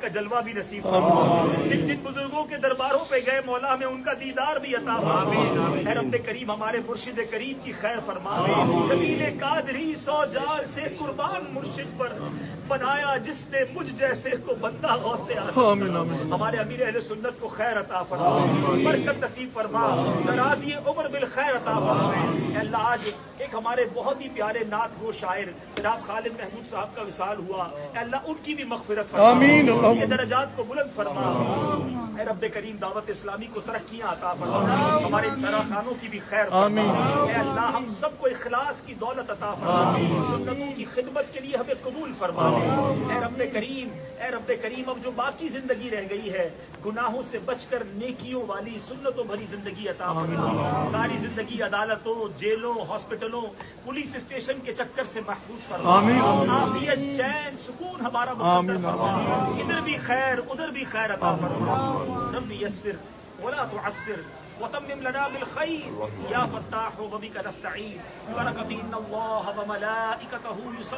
کا جلوہ بھی نصیب فرما، جن جن بزرگوں کے درباروں پہ گئے مولا ہمیں ان کا دیدار بھی عطا فرما۔ اے رب کریم ہمارے مرشد کریم کی خیر فرما، جلیل قادری سو جار سے قربان مرشد پر بنایا جس نے مجھ جیسے کو بندہ غوث اعظم، ہمارے امیر اہل سنت کو خیر عطا فرما، برکت نصیب فرما، درازی عمر بالخیر عطا فرما۔ اے اللہ آج ایک ہمارے بہت ہی پیارے نعت گو شاعر جناب خالد محمود صاحب کا وصال ہوا، اے اللہ ان کی بھی مغفرت فرما، آمین، ان کے درجات کو بلند فرما۔ اے رب کریم دعوت اسلامی کو ترقیاں عطا فرما، ہمارے سرا خانوں کی بھی خیر فرما۔ اے اللہ ہم سب کو اخلاص کی دولت عطا فرما، سنتوں کی خدمت کے لیے ہمیں قبول فرما دے۔ اے رب کریم اب جو باقی زندگی رہ گئی ہے گناہوں سے بچ کر نیکیوں والی سنتوں بھری زندگی عطا فرما، ساری زندگی عدالتوں، جیلوں، ہاسپٹلوں، پولیس اسٹیشن کے چکر سے محفوظ فرما، عافیت، چین، سکون ہمارا مقدر فرما، ادھر بھی خیر ادھر بھی خیر عطا فرما۔ رب یسر ولا تعسر وتمم لنا بالخير يا فتاح وبك نستعين بركة إن الله وملائكته يصلون